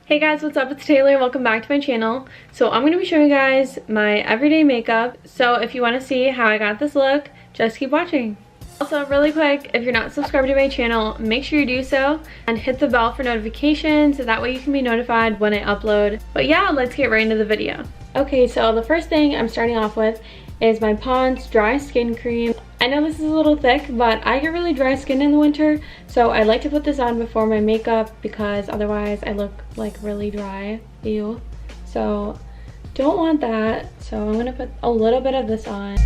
Hey guys, what's up? It's Taylor. Welcome back to my channel. So I'm going to be showing you guys my everyday makeup. So if you want to see how I got this look, just keep watching. Also, really quick, if you're not subscribed to my channel, make sure you do so and hit the bell for notifications so that way you can be notified when I upload. But yeah, let's get right into the video. Okay, so the first thing I'm starting off with is my Pond's Dry Skin Cream. I know this is a little thick, but I get really dry skin in the winter, so I like to put this on before my makeup because otherwise I look like really dry. Ew. So don't want that. So I'm gonna put a little bit of this on.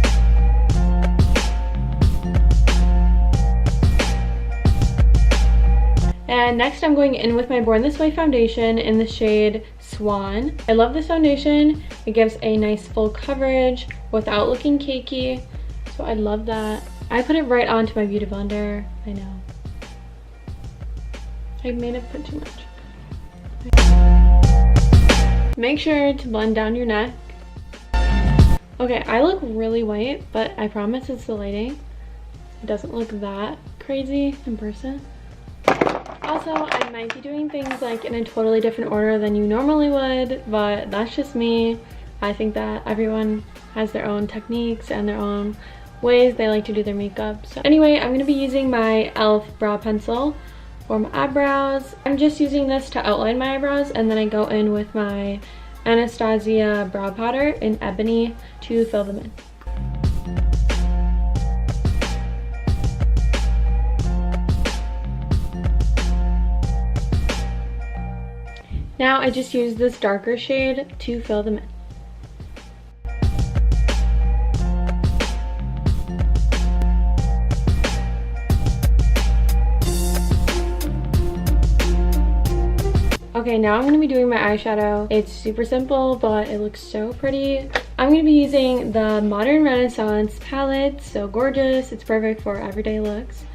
And next I'm going in with my Born This Way foundation in the shade Swan. I love this foundation. It gives a nice full coverage without looking cakey. So I love that. I put it right onto my beauty blender. I know. I may have put too much. Make sure to blend down your neck. Okay, I look really white, but I promise it's the lighting. It doesn't look that crazy in person. Also, I might be doing things like in a totally different order than you normally would, but that's just me. I think that everyone has their own techniques and their own ways they like to do their makeup. So anyway, I'm going to be using my e.l.f. brow pencil for my eyebrows. I'm just using this to outline my eyebrows, and then I go in with my Anastasia brow powder in Ebony to fill them in. Now I just use this darker shade to fill them in. Okay, now I'm going to be doing my eyeshadow. It's super simple, but it looks so pretty. I'm going to be using the Modern Renaissance palette. So gorgeous. It's perfect for everyday looks.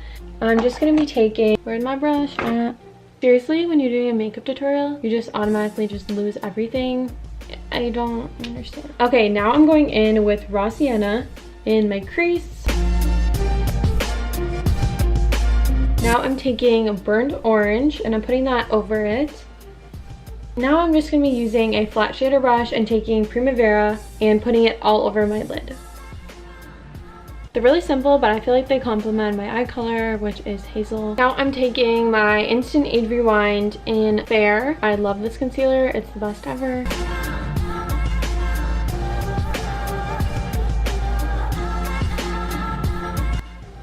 I'm just going to be taking... Where's my brush at? Seriously, when you're doing a makeup tutorial, you just automatically just lose everything. I don't understand. Okay, now I'm going in with Raw Sienna in my crease. Now I'm taking Burnt Orange and I'm putting that over it. Now I'm just going to be using a flat shader brush and taking Primavera and putting it all over my lid. They're really simple, but I feel like they complement my eye color, which is hazel. Now I'm taking my Instant Age Rewind in Fair. I love this concealer. It's the best ever.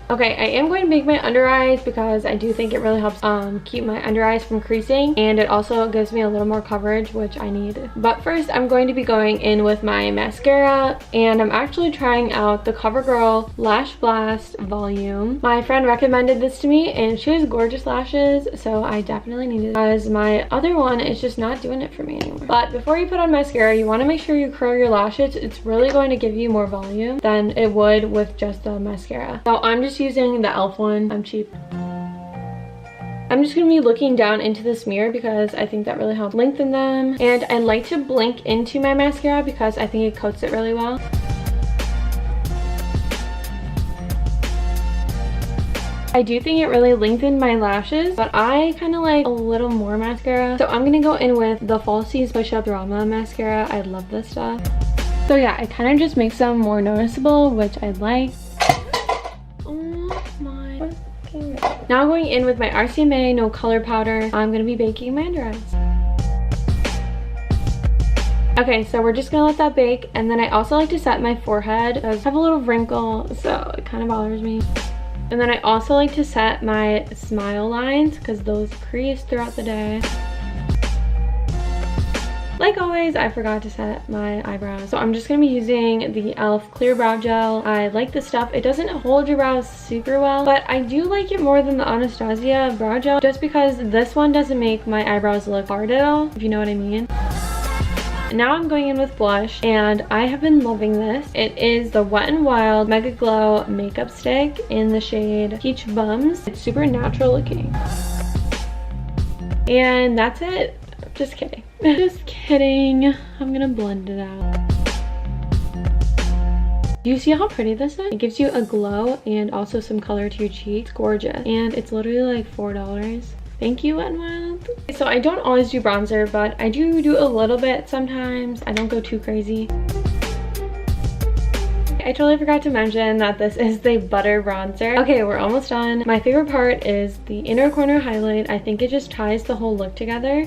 Okay, I am going to make my under eyes because I do think it really helps keep my under eyes from creasing, and it also gives me a little more coverage, which I need. But first, I'm going to be going in with my mascara, and I'm actually trying out the CoverGirl Lash Blast Volume. My friend recommended this to me, and she has gorgeous lashes, so I definitely need it because my other one is just not doing it for me anymore. But before you put on mascara, you want to make sure you curl your lashes. It's really going to give you more volume than it would with just the mascara. So I'm just using the e.l.f. one. I'm cheap. I'm just going to be looking down into this mirror because I think that really helps lengthen them. And I like to blink into my mascara because I think it coats it really well. I do think it really lengthened my lashes, but I kind of like a little more mascara. So I'm going to go in with the Falsies Push Up Drama Mascara. I love this stuff. So yeah, it kind of just makes them more noticeable, which I like. Now going in with my RCMA No Color Powder, I'm going to be baking my under eyes. Okay, so we're just going to let that bake, and then I also like to set my forehead because I have a little wrinkle, so it kind of bothers me. And then I also like to set my smile lines because those crease throughout the day. Like always, I forgot to set my eyebrows. So I'm just going to be using the e.l.f. Clear Brow Gel. I like this stuff. It doesn't hold your brows super well, but I do like it more than the Anastasia Brow Gel just because this one doesn't make my eyebrows look hard at all, if you know what I mean. Now I'm going in with blush, and I have been loving this. It is the Wet n Wild Mega Glow Makeup Stick in the shade Peach Bums. It's super natural looking. And that's it. Just kidding. Just kidding. I'm gonna blend it out. Do you see how pretty this is? It gives you a glow and also some color to your cheeks. Gorgeous. And it's literally like $4. Thank you, Wet n Wild. So I don't always do bronzer, but I do a little bit sometimes. I don't go too crazy. I totally forgot to mention that this is the butter bronzer. Okay, we're almost done. My favorite part is the inner corner highlight. I think it just ties the whole look together.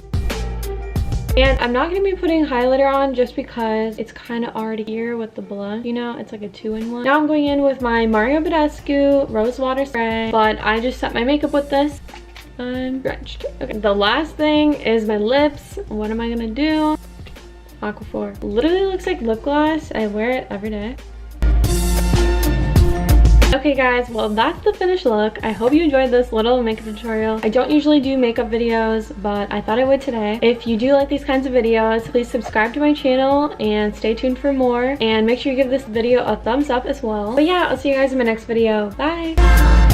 And I'm not going to be putting highlighter on just because it's kind of already here with the blush. You know, it's like a 2-in-1. Now I'm going in with my Mario Badescu Rose Water Spray, but I just set my makeup with this. I'm drenched. Okay, the last thing is my lips. What am I going to do? Aquaphor. Literally looks like lip gloss. I wear it every day. Okay guys, well that's the finished look. I hope you enjoyed this little makeup tutorial. I don't usually do makeup videos, but I thought I would today. If you do like these kinds of videos, please subscribe to my channel and stay tuned for more. And make sure you give this video a thumbs up as well. But yeah, I'll see you guys in my next video. Bye!